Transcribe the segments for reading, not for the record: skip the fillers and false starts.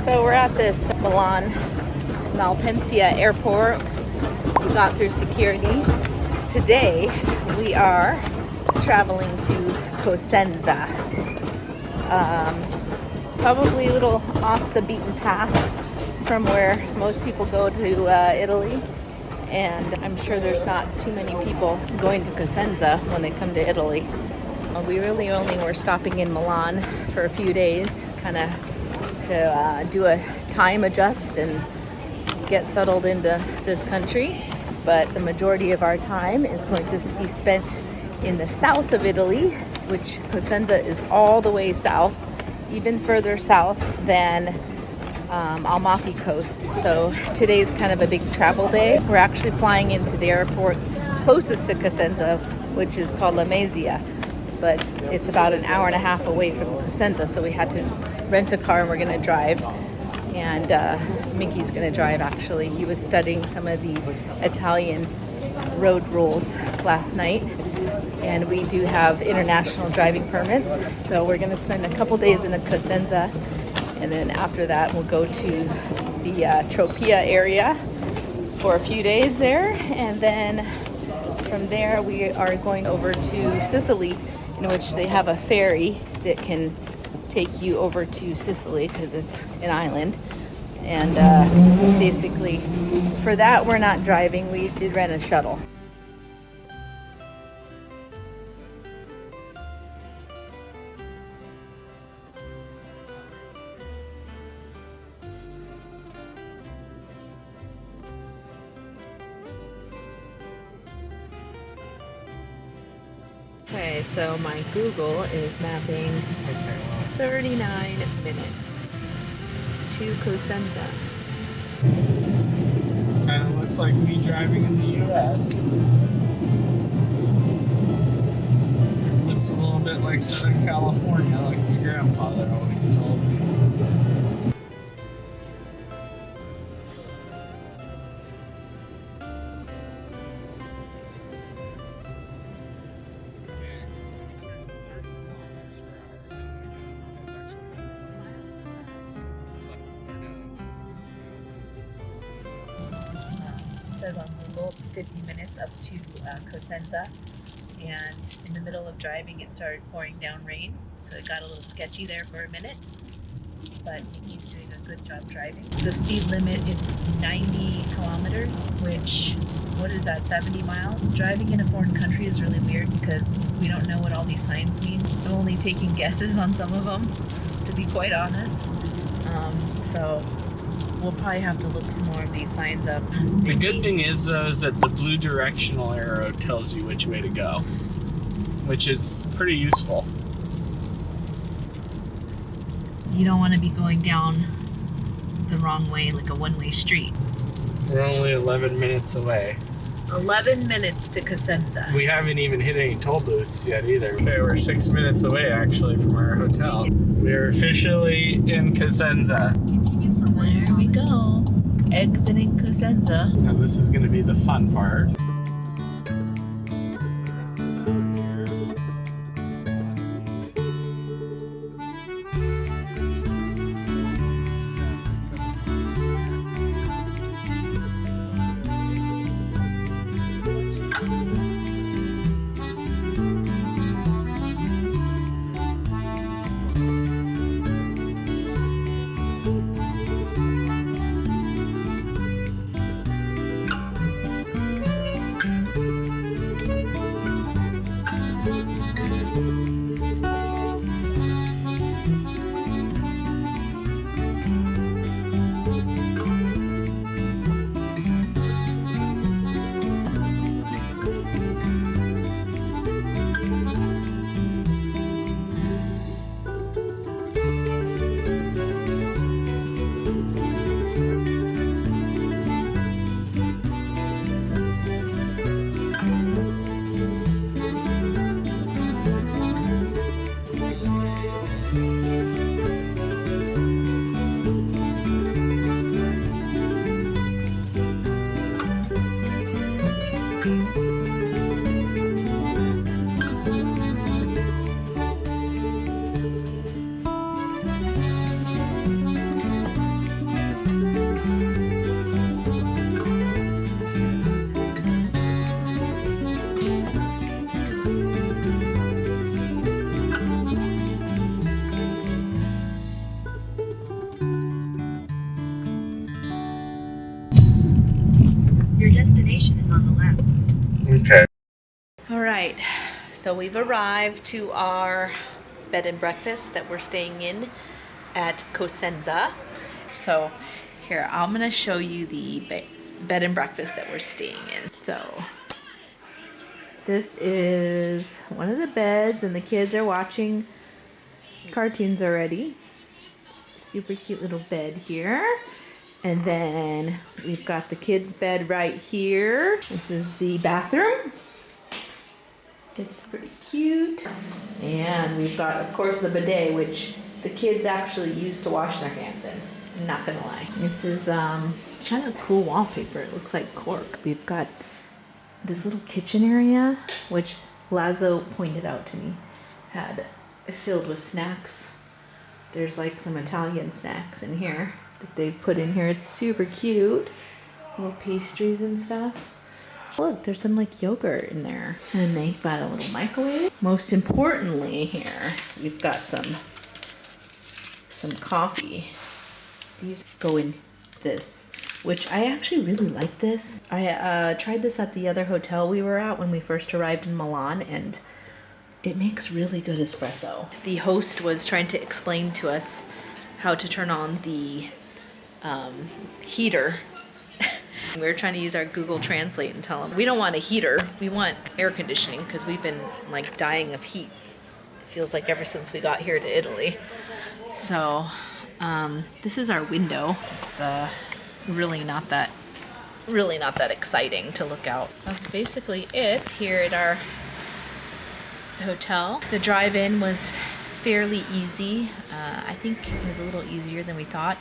So we're at this Milan Malpensia airport. We got through security. Today we are traveling to Cosenza. Probably a little off the beaten path from where most people go to Italy. And I'm sure there's not too many people going to Cosenza when they come to Italy. We really only were stopping in Milan for a few days, kind of to do a time adjust and get settled into this country. But the majority of our time is going to be spent in the south of Italy, which Cosenza is all the way south, even further south than Amalfi Coast. So today's kind of a big travel day. We're actually flying into the airport closest to Cosenza, which is called La Mesia, but it's about an hour and a half away from Cosenza, so we had to rent a car and we're going to drive. And Mickey's going to drive, actually. He was studying some of the Italian road rules last night, and we do have international driving permits, so we're going to spend a couple days in the Cosenza, and then after that we'll go to the Tropea area for a few days there, and then from there we are going over to Sicily, in which they have a ferry that can take you over to Sicily because it's an island. And basically for that we're not driving, we did rent a shuttle. Okay, so my Google is mapping 39 minutes to Cosenza. Kind of looks like me driving in the US. Looks a little bit like Southern California, like my grandfather always told me. It says on Google 50 minutes up to Cosenza, and in the middle of driving it started pouring down rain, so it got a little sketchy there for a minute, but Nikki's doing a good job driving. The speed limit is 90 kilometers, which, what is that, 70 miles? Driving in a foreign country is really weird because we don't know what all these signs mean. I'm only taking guesses on some of them, to be quite honest. So we'll probably have to look some more of these signs up. The good thing is, though, is that the blue directional arrow tells you which way to go, which is pretty useful. You don't want to be going down the wrong way, like a one-way street. We're only 11 minutes away. 11 minutes to Cosenza. We haven't even hit any toll booths yet either. Okay, we're 6 minutes away actually from our hotel. We're officially in Cosenza. There we go. Exiting Cosenza. Now this is going to be the fun part. on the left. Okay. All right, so we've arrived to our bed and breakfast that we're staying in at Cosenza. So here, I'm gonna show you the bed and breakfast that we're staying in. So this is one of the beds, and the kids are watching cartoons already. Super cute little bed here. And then we've got the kids' bed right here. This is the bathroom. It's pretty cute. And we've got, of course, the bidet, which the kids actually use to wash their hands in. I'm not gonna lie. This is kind of cool wallpaper. It looks like cork. We've got this little kitchen area, which Lazo pointed out to me, had filled with snacks. There's like some Italian snacks in here that they've put in here. It's super cute. Little pastries and stuff. Look, there's some like yogurt in there. And they've got a little microwave. Most importantly here, we've got some coffee. These go in this, which I actually really like this. I tried this at the other hotel we were at when we first arrived in Milan, and it makes really good espresso. The host was trying to explain to us how to turn on the heater. We were trying to use our Google Translate and tell them we don't want a heater, we want air conditioning, because we've been like dying of heat. It feels like ever since we got here to Italy. So this is our window. It's really not that exciting to look out. That's basically it here at our hotel. The drive-in was fairly easy. I think it was a little easier than we thought.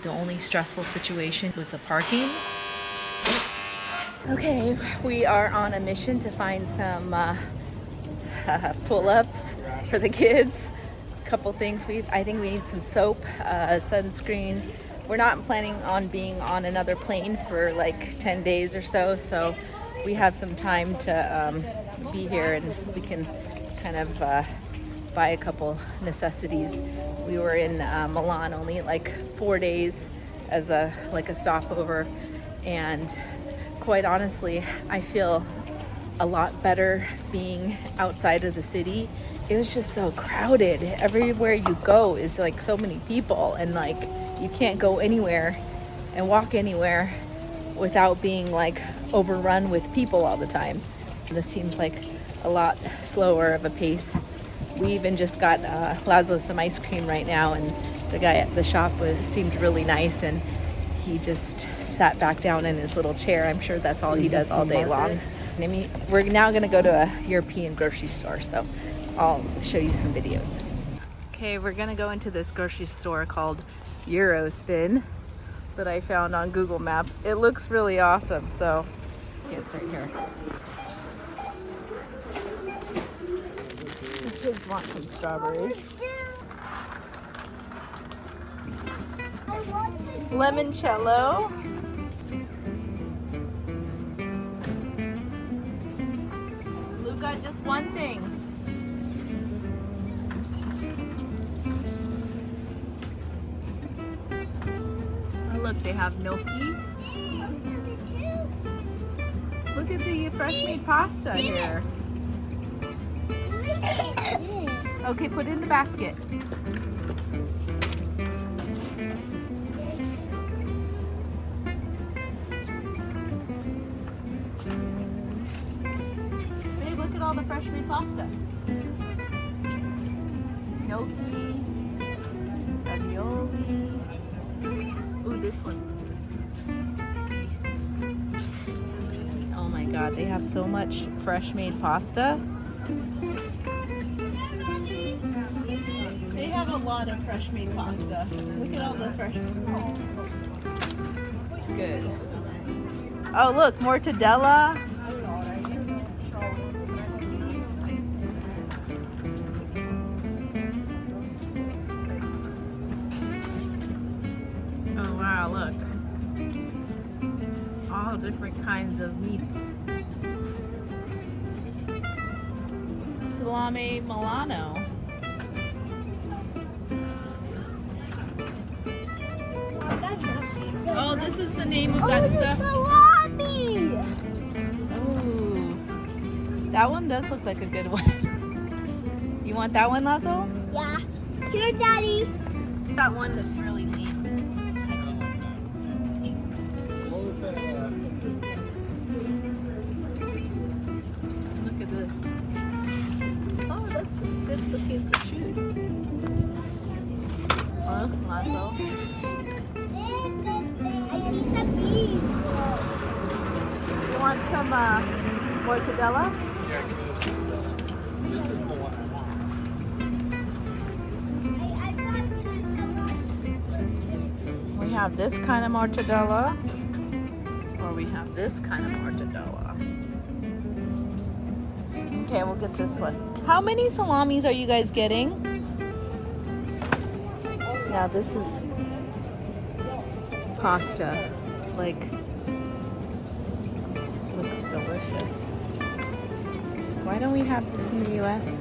The only stressful situation was the parking. Okay, we are on a mission to find some pull-ups for the kids. A couple things. I think we need some soap, sunscreen. We're not planning on being on another plane for like 10 days or so, so we have some time to be here, and we can kind of buy a couple necessities. We were in Milan only like 4 days as a stopover, and quite honestly, I feel a lot better being outside of the city. It was just so crowded. Everywhere you go is like so many people, and like you can't go anywhere and walk anywhere without being like overrun with people all the time. This seems like a lot slower of a pace. We even just got Lazo some ice cream right now, and the guy at the shop seemed really nice, and he just sat back down in his little chair. I'm sure that's all he does all day long. We're now gonna go to a European grocery store, so I'll show you some videos. Okay, we're gonna go into this grocery store called Eurospin that I found on Google Maps. It looks really awesome, so it's right here. The kids want some strawberries. Limoncello. Luca, just one thing. Oh, look, they have gnocchi. Look at the fresh made pasta here. Okay, put it in the basket. Babe, look at all the fresh made pasta. Gnocchi, ravioli. Ooh, this one's good. Oh my god, they have so much fresh made pasta. They have a lot of fresh made pasta. Look at all the fresh. It's good. Oh look, mortadella. Oh wow, look. All different kinds of meats. Salame Milano. Oh, this is the name of that stuff. Salami! That one does look like a good one. You want that one, Lasso? Yeah. Here, Daddy. That one that's really lean. What was that? Look at this. Oh, that's a good looking prosciutto. Huh, Lasso? I see some bees. You want some mortadella? Yeah, give me those two. This is the one I want. We have this kind of mortadella, or we have this kind of mortadella. Okay, we'll get this one. How many salamis are you guys getting? Now this is pasta, like, looks delicious. Why don't we have this in the US?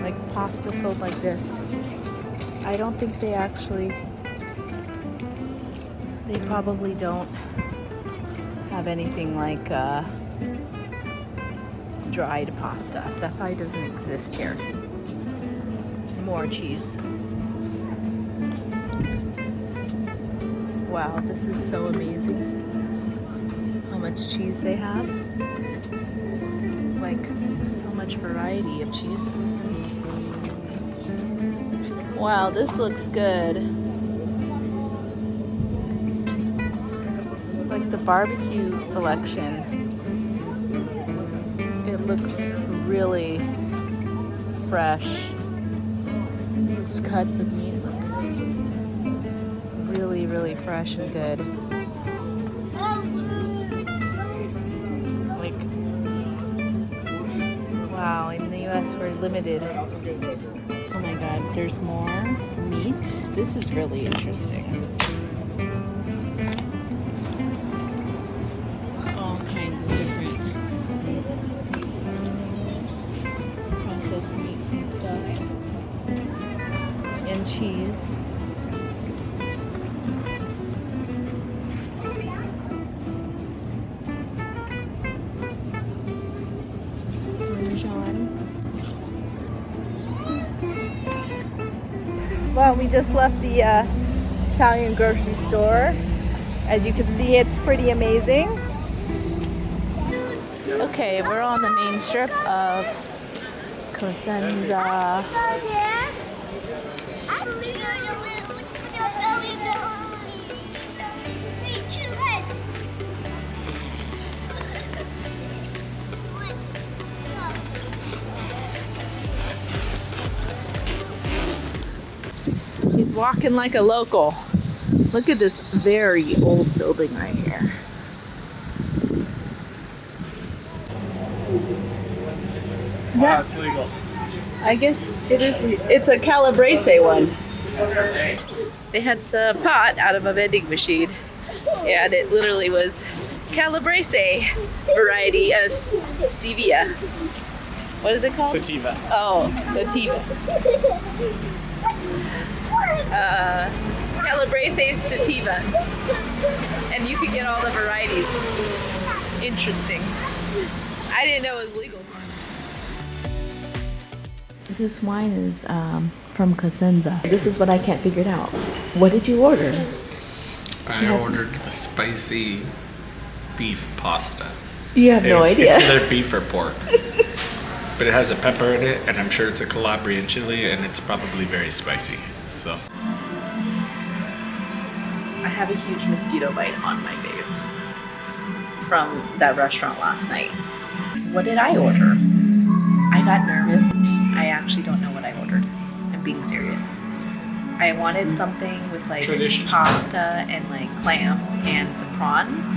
Like pasta sold like this. I don't think they actually, they probably don't have anything like dried pasta. That probably doesn't exist here. More cheese. Wow, this is so amazing. How much cheese they have. Like, so much variety of cheeses. Wow, this looks good. Like the barbecue selection. It looks really fresh. These cuts of meat look really, really fresh and good. Like, wow, in the US we're limited. Oh my god, there's more meat. This is really interesting. All kinds of different processed meats and stuff. And cheese. Well, we just left the Italian grocery store. As you can see, it's pretty amazing. Okay, we're on the main strip of Cosenza. He's walking like a local. Look at this very old building right here. Is that, It's legal. I guess it is. It's a Calabrese one. They had a pot out of a vending machine, and it literally was Calabrese variety of stevia. What is it called? Sativa. Oh, sativa. Calabrese sativa, and you could get all the varieties. Interesting. I didn't know it was legal. This wine is from Cosenza. This is what I can't figure it out. What did you order? I ordered a spicy beef pasta. You have no idea. It's either beef or pork. But it has a pepper in it, and I'm sure it's a Calabrian chili, and it's probably very spicy. So I have a huge mosquito bite on my face from that restaurant last night. What did I order? I got nervous. I actually don't know what I ordered. I'm being serious. I wanted something with like pasta and like clams and some prawns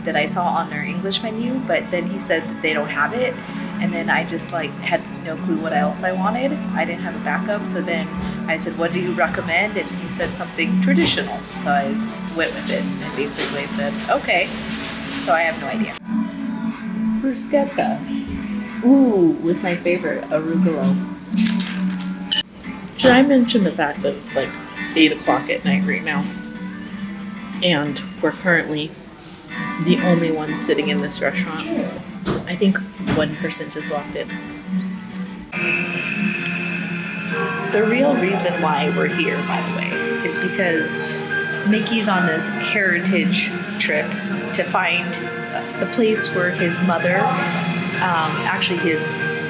that I saw on their English menu, but then he said that they don't have it, and then I just like had no clue what else I wanted. I didn't have a backup, so then I said, what do you recommend? And he said something traditional, so I went with it and basically said, okay. So I have no idea. Bruschetta. Ooh, with my favorite, arugula. Should I mention the fact that it's like 8 o'clock at night right now? And we're currently the only ones sitting in this restaurant. I think one person just walked in. The real reason why we're here, by the way, is because Mickey's on this heritage trip to find the place where his mother, actually his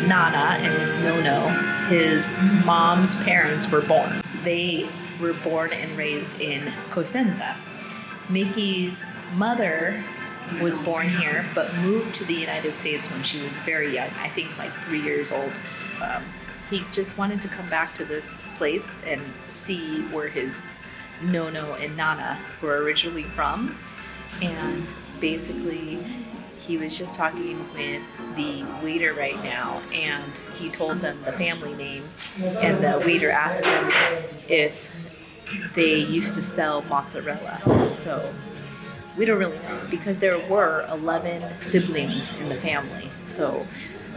Nana and his Nono, his mom's parents were born. They were born and raised in Cosenza. Mickey's mother was born here, but moved to the United States when she was very young, I think like 3 years old. He just wanted to come back to this place and see where his Nono and Nana were originally from. And basically, he was just talking with the waiter right now, and he told them the family name, and the waiter asked him if they used to sell mozzarella. So we don't really know, because there were 11 siblings in the family. So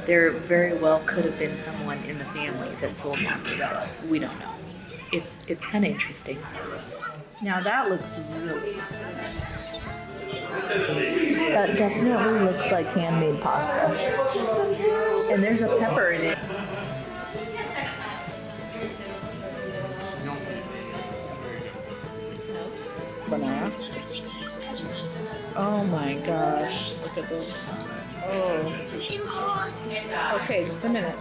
there very well could have been someone in the family that sold mozzarella. We don't know. It's kind of interesting. Now that looks really good. That definitely looks like handmade pasta. And there's a pepper in it. Banana. Oh my gosh, look at this. Oh. Okay, just a minute.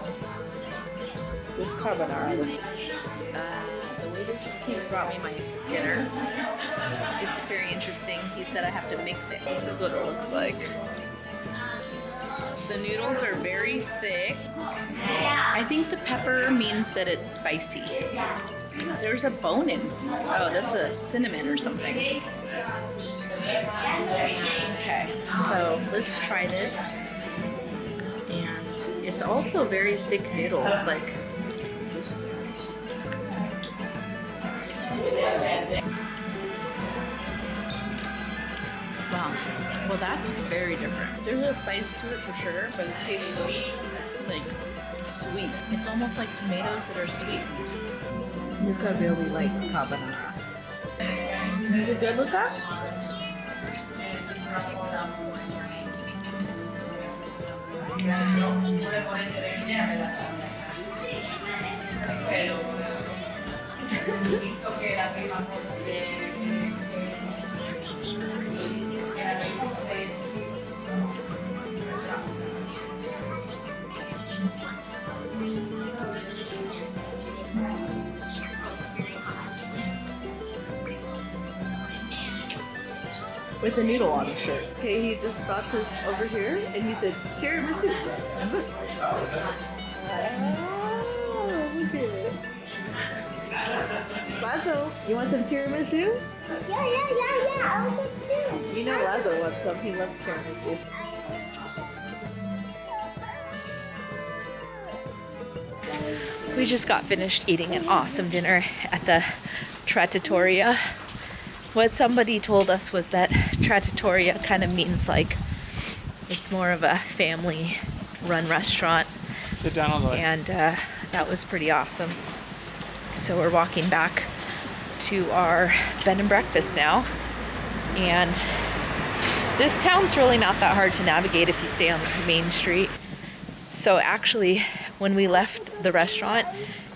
This carbonara looks... the waiter just came and brought me my dinner. It's very interesting. He said I have to mix it. This is what it looks like. The noodles are very thick. I think the pepper means that it's spicy. There's a bone in. Oh, that's a cinnamon or something. Okay, so let's try this. And it's also very thick noodles, like. Wow. Well, that's very different. There's a spice to it for sure, but it tastes like sweet. It's almost like tomatoes that are sweet. Luca really likes carbonara. Is it good, Luca? With a noodle on his shirt. Okay, he just brought this over here and he said, tiramisu. Oh, look at it. Lazo, you want some tiramisu? Yeah. I want some too. You know Lazo wants some. He loves tiramisu. We just got finished eating an awesome dinner at the Trattoria. What somebody told us was that Trattoria kind of means like it's more of a family-run restaurant. Sit down on the way. And that was pretty awesome. So we're walking back to our bed and breakfast now. And this town's really not that hard to navigate if you stay on the main street. So actually, when we left the restaurant,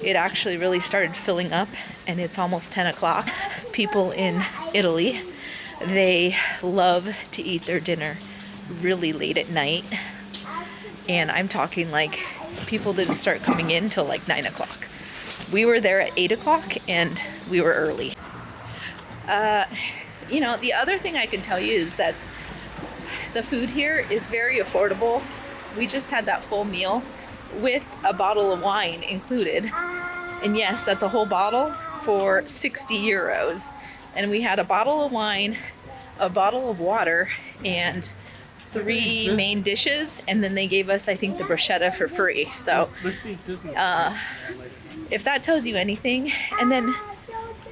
it actually really started filling up, and it's almost 10 o'clock. People in Italy, they love to eat their dinner really late at night. And I'm talking like people didn't start coming in till like 9 o'clock. We were there at 8 o'clock and we were early. You know, the other thing I can tell you is that the food here is very affordable. We just had that full meal with a bottle of wine included. And yes, that's a whole bottle for 60 euros. And we had a bottle of wine, a bottle of water, and 3 main dishes. And then they gave us, I think, the bruschetta for free. So if that tells you anything. And then,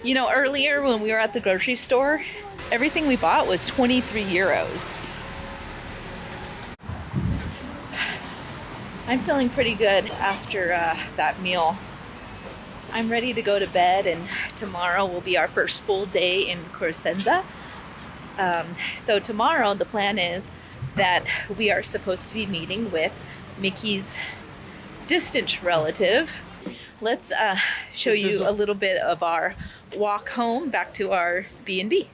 you know, earlier when we were at the grocery store, everything we bought was 23 euros. I'm feeling pretty good after that meal. I'm ready to go to bed, and tomorrow will be our first full day in Cosenza. So tomorrow the plan is that we are supposed to be meeting with Mickey's distant relative. Let's show you a little bit of our walk home back to our B&B.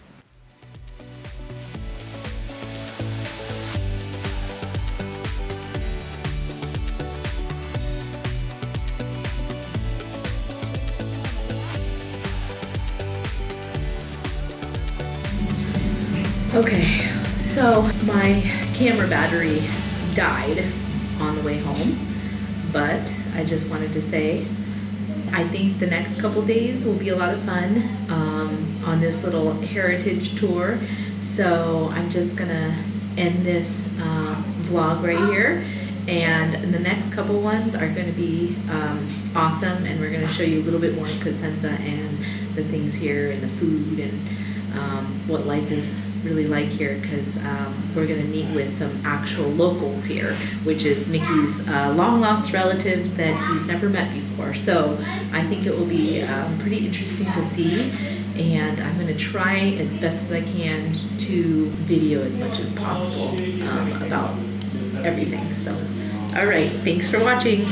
Okay, so my camera battery died on the way home, but I just wanted to say I think the next couple days will be a lot of fun on this little heritage tour. So I'm just gonna end this vlog right here, and the next couple ones are gonna be awesome, and we're gonna show you a little bit more of Cosenza and the things here and the food and what life is really like here, because we're going to meet with some actual locals here, which is Mickey's long lost relatives that he's never met before. So I think it will be pretty interesting to see, and I'm going to try as best as I can to video as much as possible about everything. So all right, thanks for watching.